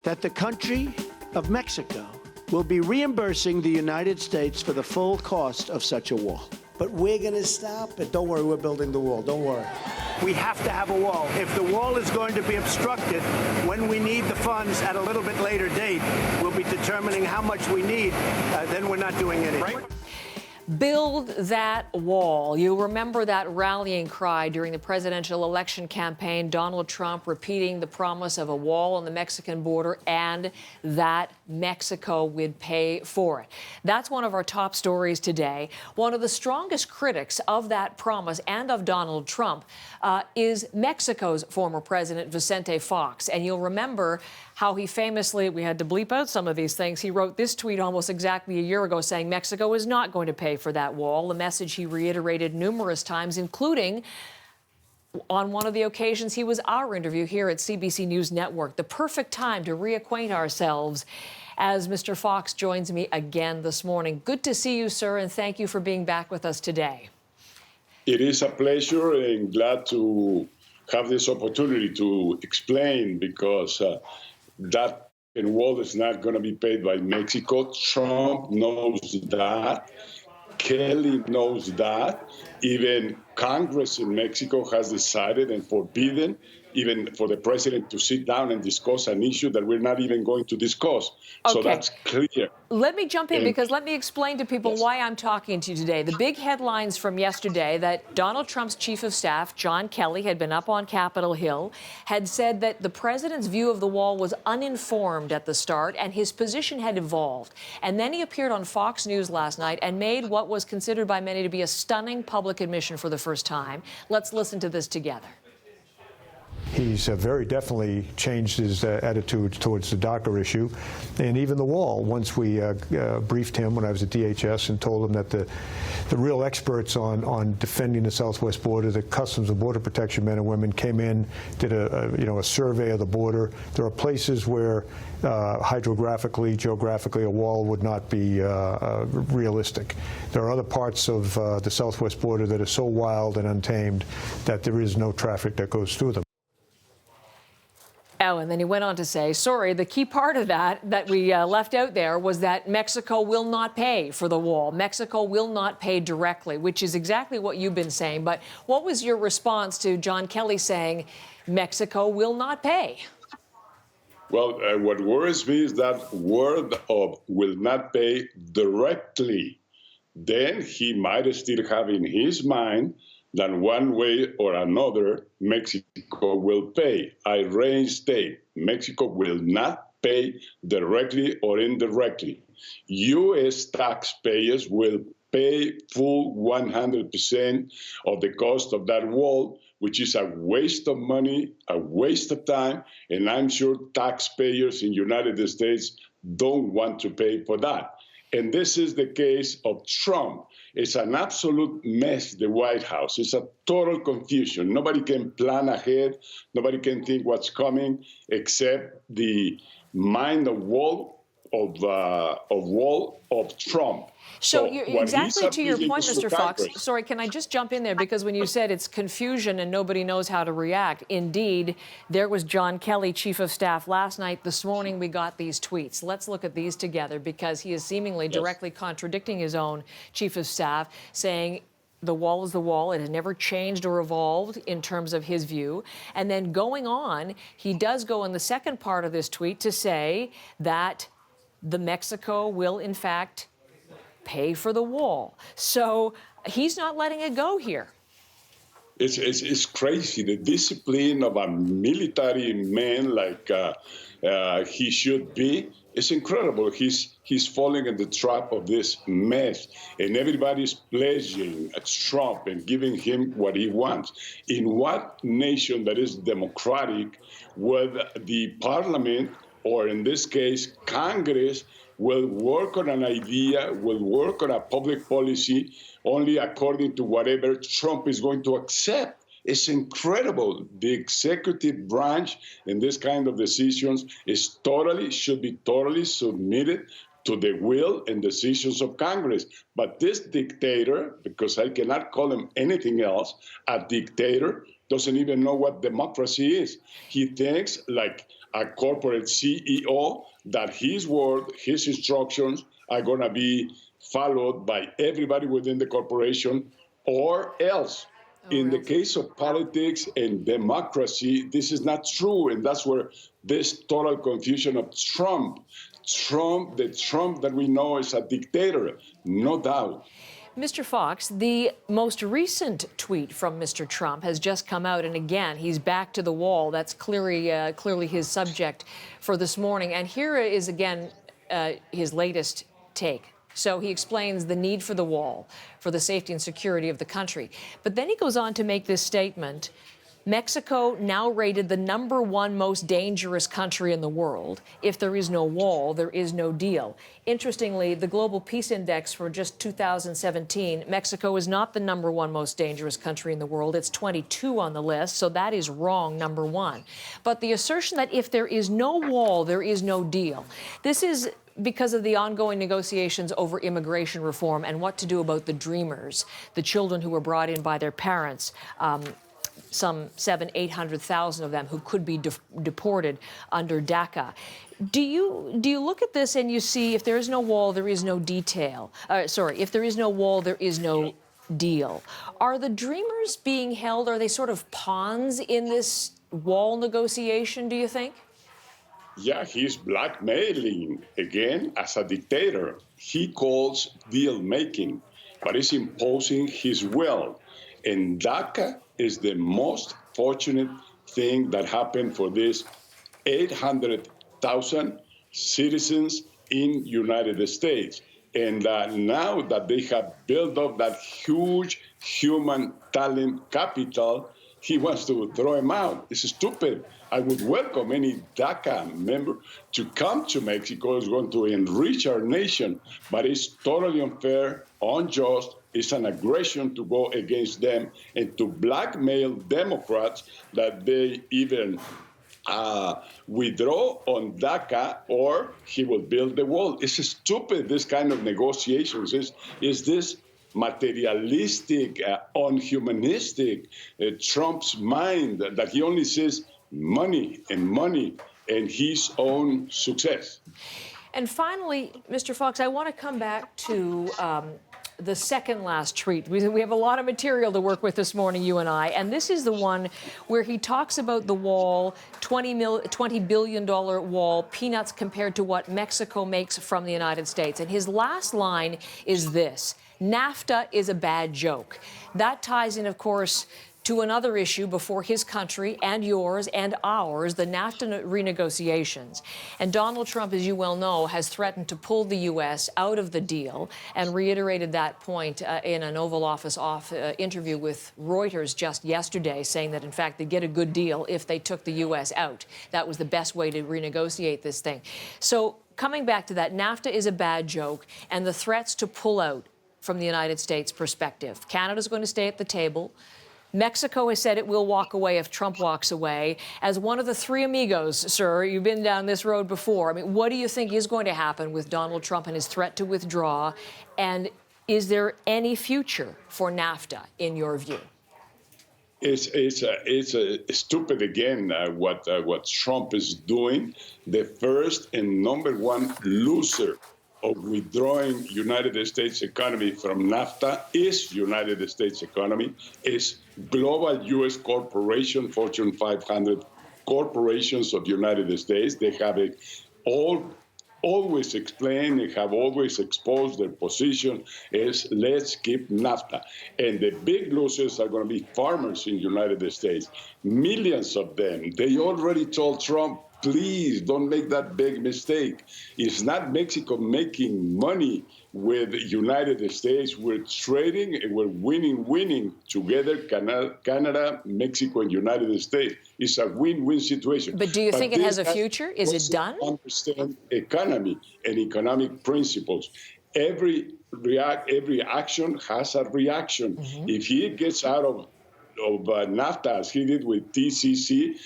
that the country of Mexico will be reimbursing the United States for the full cost of such a wall. But we're going to stop it. Don't worry, we're building the wall. Don't worry. We have to have a wall. If the wall is going to be obstructed, when we need the funds at a little bit later date, we'll be determining how much we need. Then we're not doing anything. Right? Build that wall. You remember that rallying cry during the presidential election campaign, Donald Trump repeating the promise of a wall on the Mexican border and that Mexico would pay for it. That's one of our top stories today. One of the strongest critics of that promise and of Donald Trump is Mexico's former president, Vicente Fox. And you'll remember how he famously, we had to bleep out some of these things, he wrote this tweet almost exactly a year ago saying Mexico is not going to pay for that wall, a message he reiterated numerous times, including on one of the occasions he was our interview here at CBC News Network. The perfect time to reacquaint ourselves as Mr. Fox joins me again this morning. Good to see you, sir, and thank you for being back with us today. It is a pleasure and glad to have this opportunity to explain because that wall is not going to be paid by Mexico. Trump knows that. Kelly knows that. Even Congress in Mexico has decided and forbidden even for the president to sit down and discuss an issue that we're not even going to discuss. Okay. So that's clear. Let me jump in because let me explain to people why I'm talking to you today. The big headlines from yesterday that Donald Trump's chief of staff, John Kelly, had been up on Capitol Hill, had said that the president's view of the wall was uninformed at the start and his position had evolved. And then he appeared on Fox News last night and made what was considered by many to be a stunning public admission for the first time. Let's listen to this together. He's very definitely changed his attitude towards the DACA issue and even the wall. Once we briefed him when I was at DHS and told him that the real experts on defending the southwest border, the Customs and Border Protection men and women came in, did a survey of the border. There are places where hydrographically, geographically, a wall would not be realistic. There are other parts of the southwest border that are so wild and untamed that there is no traffic that goes through them. Oh, and then he went on to say, sorry, the key part of that we left out there was that Mexico will not pay for the wall. Mexico will not pay directly, which is exactly what you've been saying. But what was your response to John Kelly saying Mexico will not pay? Well, what worries me is that word of will not pay directly. Then he might still have in his mind that one way or another, Mexico will pay. I reinstate, Mexico will not pay directly or indirectly. U.S. taxpayers will pay full 100% of the cost of that wall, which is a waste of money, a waste of time, and I'm sure taxpayers in the United States don't want to pay for that. And this is the case of Trump. It's an absolute mess, the White House. It's a total confusion. Nobody can plan ahead. Nobody can think what's coming except the mind of Trump. So exactly to your point, Mr. Fox, Congress. sorry, can I just jump in there? Because when you said it's confusion and nobody knows how to react, indeed, there was John Kelly, chief of staff, last night. This morning, we got these tweets. Let's look at these together because he is seemingly directly contradicting his own chief of staff, saying the wall is the wall. It has never changed or evolved in terms of his view. And then going on, he does go in the second part of this tweet to say that the Mexico will, in fact, pay for the wall. So he's not letting it go here. It's crazy. The discipline of a military man like he should be is incredible. He's falling in the trap of this mess, and everybody's pledging at Trump and giving him what he wants. In what nation that is democratic would the parliament, or in this case, Congress, will work on an idea, will work on a public policy only according to whatever Trump is going to accept? It's incredible. The executive branch in this kind of decisions should be totally submitted to the will and decisions of Congress. But this dictator, because I cannot call him anything else, a dictator, doesn't even know what democracy is. He thinks like a corporate CEO that his word, his instructions are going to be followed by everybody within the corporation or else. In the case of politics and democracy, this is not true. And that's where this total confusion of Trump, the Trump that we know is a dictator, no doubt. Mr. Fox, the most recent tweet from Mr. Trump has just come out, and again, he's back to the wall. That's clearly his subject for this morning. And here is, again, his latest take. So he explains the need for the wall for the safety and security of the country. But then he goes on to make this statement: Mexico now rated the #1 most dangerous country in the world. If there is no wall, there is no deal. Interestingly, the Global Peace Index for just 2017, Mexico is not the #1 most dangerous country in the world. It's 22 on the list, so that is wrong, #1. But the assertion that if there is no wall, there is no deal, this is because of the ongoing negotiations over immigration reform and what to do about the Dreamers, the children who were brought in by their parents, some 700,000-800,000 of them who could be deported under DACA. Do you look at this and you see if there is no wall, there is no detail? If there is no wall, there is no deal. Are the Dreamers being held? Are they sort of pawns in this wall negotiation, do you think? Yeah, he's blackmailing again as a dictator. He calls deal making, but he's imposing his will. And DACA is the most fortunate thing that happened for these 800,000 citizens in United States. And now that they have built up that huge human talent capital, he wants to throw him out. It's stupid. I would welcome any DACA member to come to Mexico. It's going to enrich our nation, but it's totally unfair, unjust. It's an aggression to go against them and to blackmail Democrats that they even withdraw on DACA or he will build the wall. It's stupid, this kind of negotiations. Is this materialistic, unhumanistic Trump's mind that he only sees money and his own success. And finally, Mr. Fox, I want to come back to the second last tweet. We have a lot of material to work with this morning, you and I, and this is the one where he talks about the wall, $20 billion wall, peanuts compared to what Mexico makes from the United States. And his last line is this: NAFTA is a bad joke. That ties in, of course, to another issue before his country and yours and ours, the NAFTA renegotiations. And Donald Trump, as you well know, has threatened to pull the U.S. out of the deal and reiterated that point in an Oval Office interview with Reuters just yesterday, saying that, in fact, they'd get a good deal if they took the U.S. out. That was the best way to renegotiate this thing. So coming back to that, NAFTA is a bad joke, and the threats to pull out from the United States perspective. Canada's going to stay at the table. Mexico has said it will walk away if Trump walks away. As one of the three amigos, sir, you've been down this road before. I mean, what do you think is going to happen with Donald Trump and his threat to withdraw? And is there any future for NAFTA, in your view? It's stupid again what Trump is doing. The first and #1 loser of withdrawing United States economy from NAFTA is United States economy, is global U.S. corporation, Fortune 500 corporations of United States. They have always explained, they have always exposed their position is let's keep NAFTA. And the big losers are going to be farmers in United States, millions of them. They already told Trump, please don't make that big mistake. It's not Mexico making money with the United States. We're trading and we're winning together, Canada, Mexico, and United States. It's a win-win situation. But do you think it has a future? Is it done? Understand economy and economic principles. Every action has a reaction. Mm-hmm. If he gets out of NAFTA, as he did with TCC,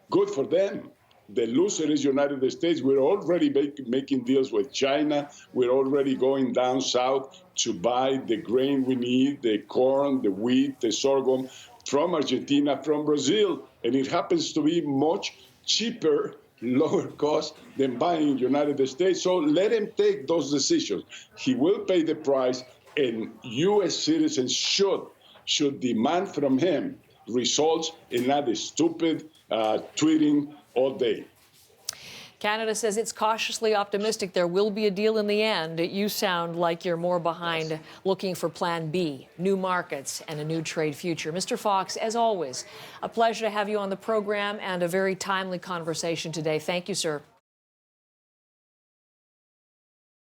good for them. The loser is United States. We're already making deals with China. We're already going down south to buy the grain we need, the corn, the wheat, the sorghum from Argentina, from Brazil, and it happens to be much cheaper, lower cost than buying in the United States. So let him take those decisions. He will pay the price, and U.S. citizens should demand from him results and not the stupid tweeting all day. Canada says it's cautiously optimistic there will be a deal in the end. You sound like you're more behind looking for Plan B, new markets, and a new trade future. Mr. Fox, as always, a pleasure to have you on the program and a very timely conversation today. Thank you, sir.